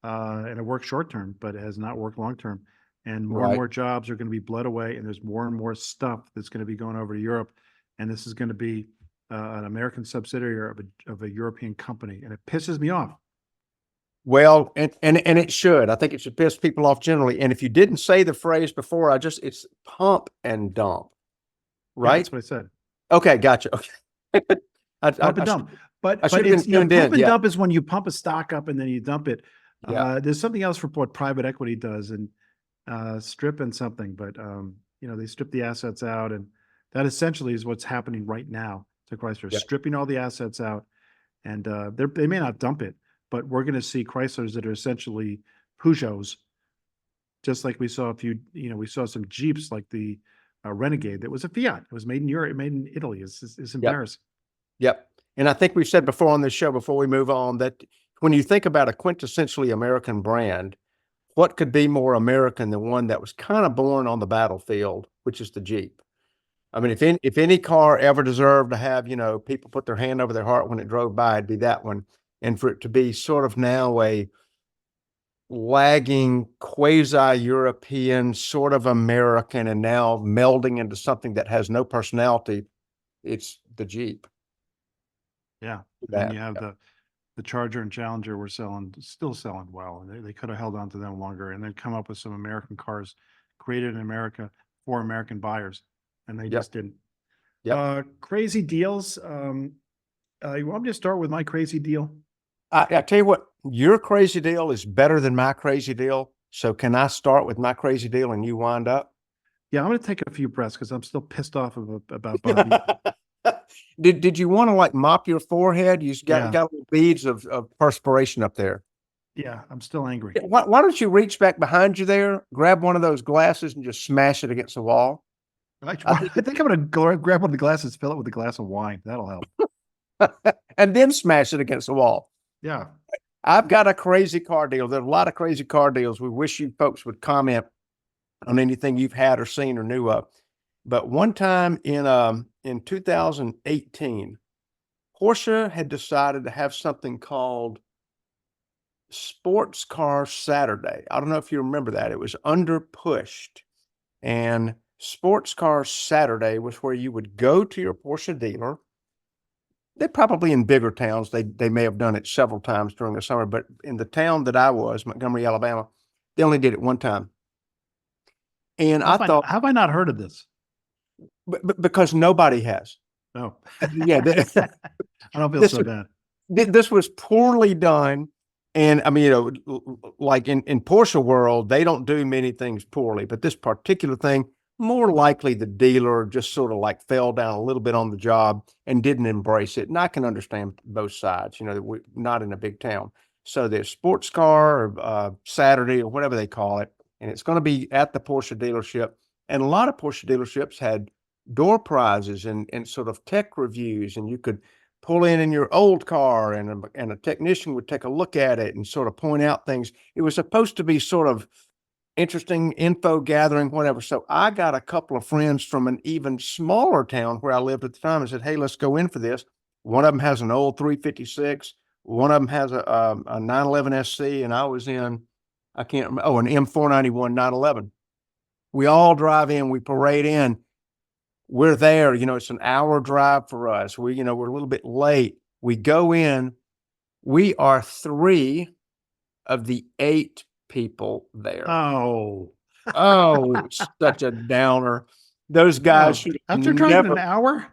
And it worked short term, but it has not worked long term. And more and more jobs are going to be bled away, and there's more and more stuff that's going to be going over to Europe, and this is going to be an American subsidiary of a European company, and it pisses me off. Well, and it should. I think it should piss people off generally. And if you didn't say the phrase before, it's pump and dump, right? Yeah, that's what I said. Okay, gotcha. Okay. Pump and dump. But it's, pump and dump is when you pump a stock up and then you dump it. There's something else for what private equity does, and strip and something, but they strip the assets out, and that essentially is what's happening right now to Chrysler, stripping all the assets out, and they may not dump it, but we're going to see Chryslers that are essentially Peugeots, just like we saw we saw some Jeeps like the Renegade that was a Fiat. It was made in Europe, made in Italy. It's embarrassing. Yep. And I think we've said before on this show, before we move on, that when you think about a quintessentially American brand, what could be more American than one that was kind of born on the battlefield, which is the Jeep? I mean, if any car ever deserved to have, people put their hand over their heart when it drove by, it'd be that one. And for it to be sort of now a lagging, quasi-European, sort of American, and now melding into something that has no personality, it's the Jeep. Yeah. And then Bad. you have Yep. the Charger and Challenger were still selling well, and they could have held on to them longer and then come up with some American cars created in America for American buyers, and they Yep. just didn't. Yep. Crazy deals. You want me to start with my crazy deal? I tell you what, your crazy deal is better than my crazy deal. So can I start with my crazy deal and you wind up? Yeah, I'm going to take a few breaths because I'm still pissed off about Bob Eaton. Did you want to like mop your forehead? Yeah, got little beads of perspiration up there. yeah, I'm still angry. Why don't you reach back behind you there, grab one of those glasses and just smash it against the wall? I I think I'm going to grab one of the glasses, fill it with a glass of wine. That'll help. and then smash it against the wall. Yeah. I've got a crazy car deal. There's a lot of crazy car deals. We wish you folks would comment on anything you've had or seen or knew of. But one time in 2018, Porsche had decided to have something called Sports Car Saturday. I don't know if you remember that. It was under pushed. And Sports Car Saturday was where you would go to your Porsche dealer. They probably in bigger towns, they may have done it several times during the summer, but in the town that I was, Montgomery, Alabama, they only did it one time. And I thought, have I not heard of this? because nobody has. No. Yeah, I don't feel so bad. This was poorly done. And I mean, you know, like in Porsche world, they don't do many things poorly, but this particular thing, more likely the dealer just sort of like fell down a little bit on the job and didn't embrace it. And I can understand both sides, you know, we're not in a big town. So there's sports car or Saturday or whatever they call it, and it's going to be at the Porsche dealership. And a lot of Porsche dealerships had door prizes and sort of tech reviews, and you could pull in your old car and a technician would take a look at it and sort of point out things. It was supposed to be sort of interesting info gathering, whatever. So I got a couple of friends from an even smaller town where I lived at the time and said, hey, let's go in for this. One of them has an old 356. One of them has a 911 SC, and I was in, I can't remember, an M491 911. We all drive in, we parade in. We're there, you know, it's an hour drive for us. We're a little bit late. We go in. We are 3 of the 8 people there. Oh. Oh, such a downer. Those guys should after driving an hour?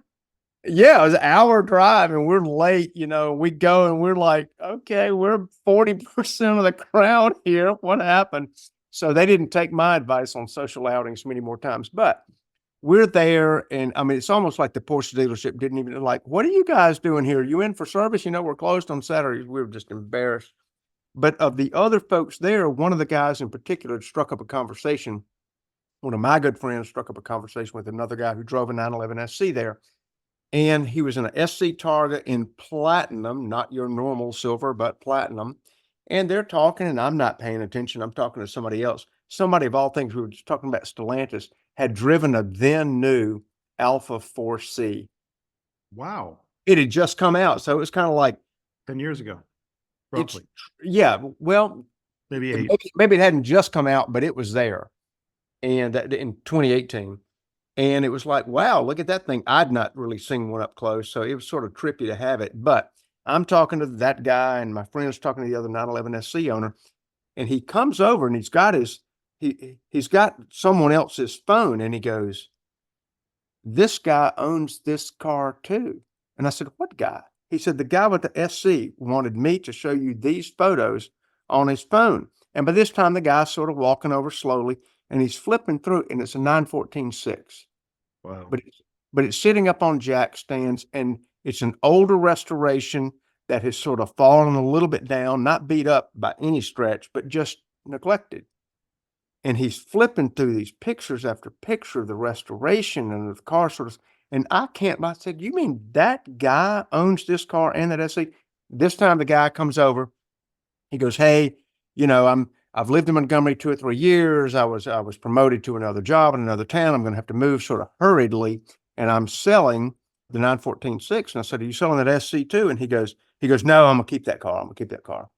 Yeah, it was an hour drive and we're late, you know. We go and we're like, okay, we're 40% of the crowd here. What happened? So they didn't take my advice on social outings many more times, but we're there. And I mean, it's almost like the Porsche dealership didn't even like, what are you guys doing here? Are you in for service? You know, we're closed on Saturdays. We were just embarrassed. But of the other folks there, one of the guys in particular struck up a conversation. One of my good friends struck up a conversation with another guy who drove a 911 SC there. And he was in an SC Targa in platinum, not your normal silver, but platinum. And they're talking, and I'm not paying attention. I'm talking to somebody else. Somebody of all things, we were just talking about Stellantis, had driven a then new Alpha 4C. Wow. It had just come out. So it was kind of like 10 years ago. Roughly. Yeah. Well, maybe 8. Maybe it hadn't just come out, but it was there. And that in 2018. And it was like, wow, look at that thing. I'd not really seen one up close. So it was sort of trippy to have it. But I'm talking to that guy, and my friend's talking to the other 911 SC owner. And he comes over and he's got he's got someone else's phone. And he goes, this guy owns this car too. And I said, what guy? He said, the guy with the SC wanted me to show you these photos on his phone. And by this time, the guy's sort of walking over slowly and he's flipping through, and it's a 914-6. Wow. But it's sitting up on jack stands, and it's an older restoration that has sort of fallen a little bit down, not beat up by any stretch, but just neglected. And he's flipping through these pictures after picture of the restoration and the car sort of, and I said, you mean that guy owns this car and that SC? This time the guy comes over. He goes, hey, you know, I've lived in Montgomery 2 or 3 years. I was promoted to another job in another town. I'm going to have to move sort of hurriedly, and I'm selling the 914-6. And I said, are you selling that SC too? And he goes, no, I'm going to keep that car. I'm going to keep that car.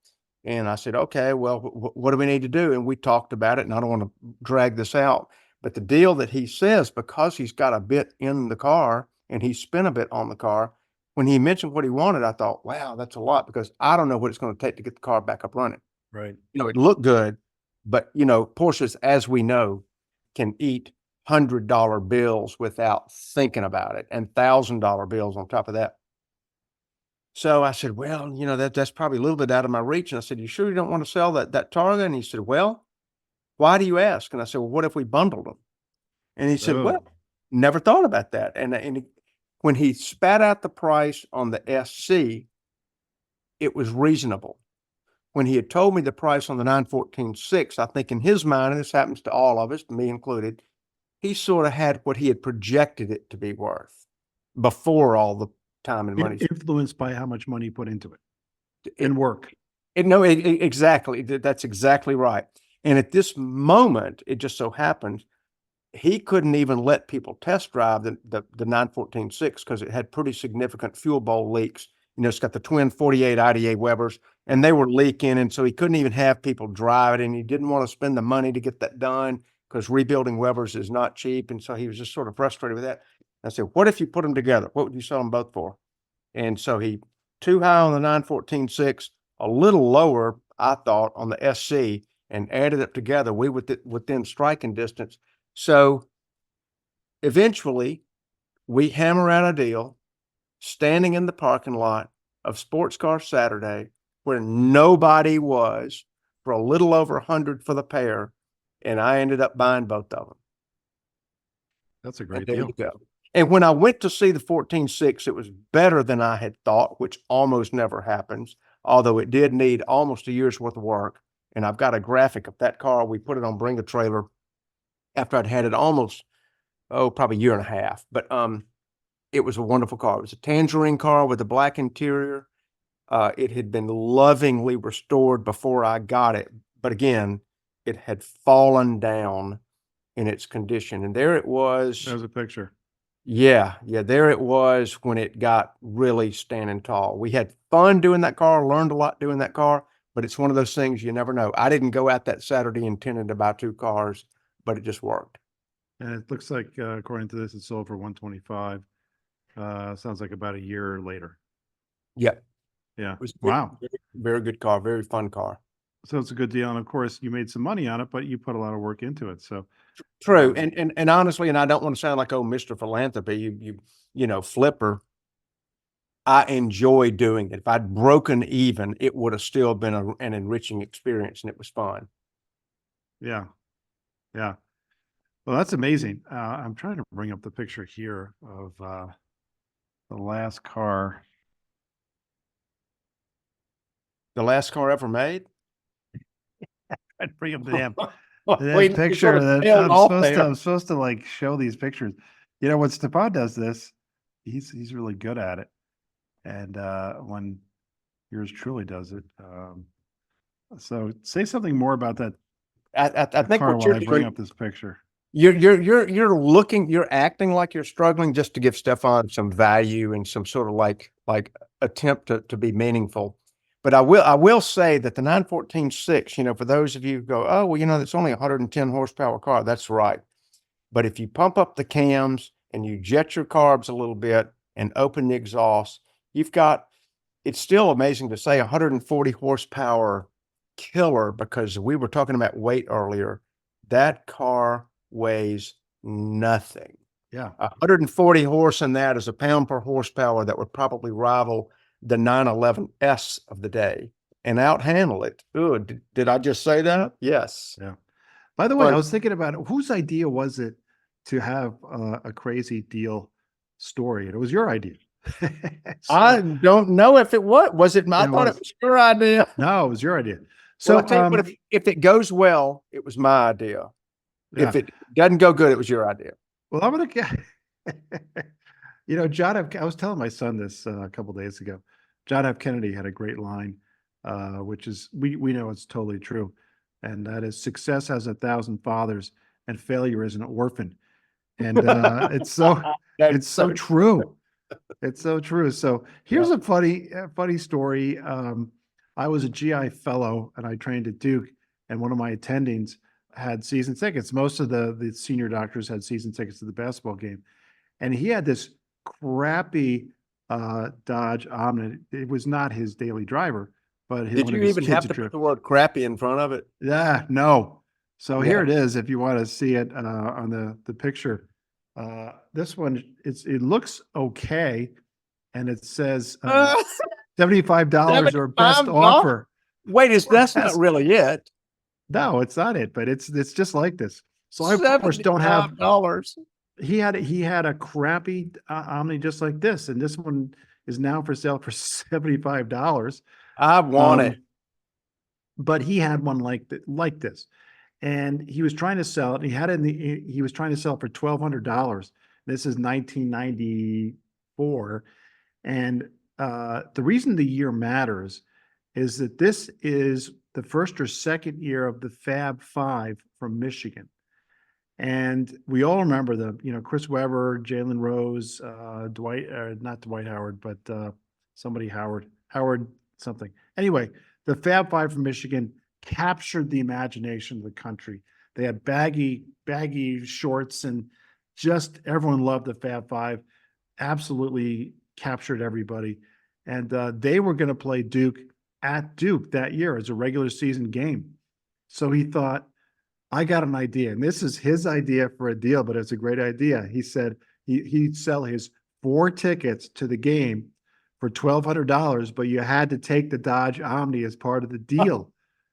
And I said, okay, well, what do we need to do? And we talked about it, and I don't want to drag this out. But the deal that he says, because he's got a bit in the car and he spent a bit on the car, when he mentioned what he wanted, I thought, wow, that's a lot, because I don't know what it's going to take to get the car back up running. Right. It looked good, but Porsches, as we know, can eat $100 bills without thinking about it, and $1,000 bills on top of that. So I said, well, that's probably a little bit out of my reach. And I said, you sure you don't want to sell that Targa? And he said, well, why do you ask? And I said, well, what if we bundled them? And he said, well, Oh, never thought about that. When he spat out the price on the SC, it was reasonable. When he had told me the price on the 914.6, I think in his mind, and this happens to all of us, me included, he sort of had what he had projected it to be worth before all the time and money. influenced by how much money you put into it and work. Exactly. That's exactly right. And at this moment, it just so happened he couldn't even let people test drive the 914.6 because it had pretty significant fuel bowl leaks. It's got the twin 48 IDA Webers, and they were leaking. And so he couldn't even have people drive it. And he didn't want to spend the money to get that done because rebuilding Webers is not cheap. And so he was just sort of frustrated with that. I said, what if you put them together? What would you sell them both for? And so he too high on the 914.6, a little lower, I thought, on the SC, and added it together. We within striking distance. So eventually we hammer out a deal standing in the parking lot of Sports Car Saturday where nobody was, for a little over $100 for the pair. And I ended up buying both of them. That's a great There deal. you go. And when I went to see the 14.6, it was better than I had thought, which almost never happens, although it did need almost a year's worth of work. And I've got a graphic of that car. We put it on Bring a Trailer after I'd had it almost, probably a year and a half. But it was a wonderful car. It was a tangerine car with a black interior. It had been lovingly restored before I got it. But again, it had fallen down in its condition. And there it was. There's a picture. Yeah, there it was when it got really standing tall. We had fun doing that car, learned a lot doing that car, but it's one of those things you never know. I didn't go out that Saturday intending to buy two cars, but it just worked. And it looks like, according to this, it sold for 125. Sounds like about a year later. Yep. Yeah. It was Wow. very, very good car, very fun car. So it's a good deal. And of course, you made some money on it, but you put a lot of work into it. So True. And honestly, and I don't want to sound like, oh, Mr. Philanthropy, flipper. I enjoy doing it. If I'd broken even, it would have still been an enriching experience, and it was fun. yeah. Yeah. Well, that's amazing. I'm trying to bring up the picture here of the last car. The last car ever made? I'd bring up the damn We that picture sort of that tailed off there. I'm supposed to like show these pictures. When Stefan does this, he's really good at it. And when yours truly does it. So say something more about that I think car what while you're I bring doing, up this picture. you're acting like you're struggling just to give Stefan some value and some sort of like attempt to be meaningful. But I will say that the 914.6, for those of you who go, oh, well, it's only a 110 horsepower car. That's right. But if you pump up the cams and you jet your carbs a little bit and open the exhaust, it's still amazing to say 140 horsepower killer, because we were talking about weight earlier. That car weighs nothing. Yeah. 140 horse in that is a pound per horsepower that would probably rival the 911S of the day and outhandle it. Ooh, did I just say that? Yes. Yeah. By the way, Fun. I was thinking about it. Whose idea was it to have a crazy deal story? And it was your idea. I don't know if it was it my, I thought it was your idea. No, it was your idea. So So I tell you what, if it goes well, it was my idea. yeah. If it doesn't go good, it was your idea. Well, I'm gonna get John F. I was telling my son this a couple days ago. John F. Kennedy had a great line, which is we know it's totally true, and that is success has 1,000 fathers and failure is an orphan. And it's so true. It's so true. So here's a funny story. I was a GI fellow and I trained at Duke, and one of my attendings had season tickets. Most of the senior doctors had season tickets to the basketball game. And he had this crappy Dodge Omni. It was not his daily driver, but Did one you of his even kids have to drove. put the word crappy in front of it? Yeah, no. So here Yeah. it is. If you want to see it on the picture, this one it looks okay, and it says $75 or best $75? offer. Wait, that's not Best. really it. No, it's not it, but it's just like this. So I of course don't have. $75. He had a crappy Omni just like this, and this one is now for sale for $75. I want it. But he had one like this, and he was trying to sell it. He had it he was trying to sell it for $1,200. This is 1994, and the reason the year matters is that this is the first or second year of the Fab Five from Michigan. And we all remember Chris Webber, Jalen Rose, not Dwight Howard, but Howard something. Anyway, the Fab Five from Michigan captured the imagination of the country. They had baggy shorts, and just everyone loved the Fab Five. Absolutely captured everybody. And they were going to play Duke at Duke that year as a regular season game. So he thought, I got an idea, and this is his idea for a deal, but it's a great idea. He said he'd sell his 4 tickets to the game for $1,200, but you had to take the Dodge Omni as part of the deal.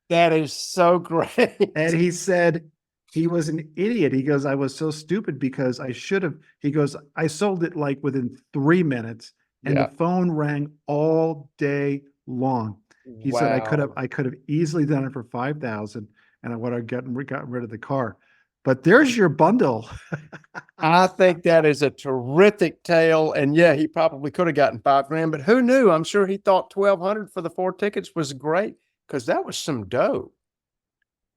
That is so great. And he said he was an idiot. He goes, I was so stupid because I should have. He goes, I sold it like within 3 minutes, and the phone rang all day long. He said I could have easily done it for $5,000. And I would have gotten rid of the car. But there's your bundle. I think that is a terrific tale. And yeah, he probably could have gotten $5,000, but who knew? I'm sure he thought $1,200 for the 4 tickets was great, because that was some dough.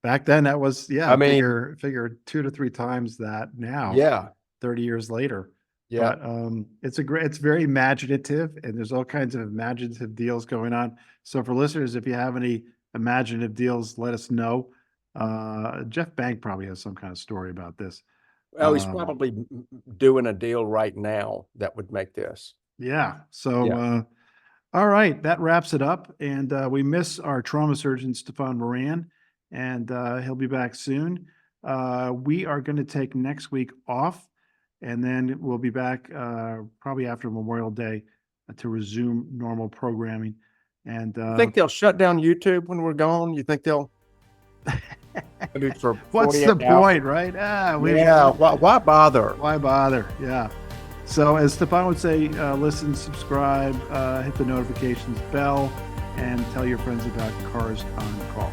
Back then, that was, I mean, figure 2 to 3 times that now. Yeah. 30 years later. Yeah. But it's very imaginative, and there's all kinds of imaginative deals going on. So for listeners, if you have any imaginative deals, let us know. Jeff Bank probably has some kind of story about this. Well, he's probably doing a deal right now that would make this. Yeah. So, all right, that wraps it up. And we miss our trauma surgeon, Stephan Moran, and he'll be back soon. We are going to take next week off, and then we'll be back probably after Memorial Day to resume normal programming. And you think they'll shut down YouTube when we're gone? You think they'll? What's the point, right? Why bother? Why bother? Yeah. So as Stephan would say, listen, subscribe, hit the notifications bell, and tell your friends about Cars on Call.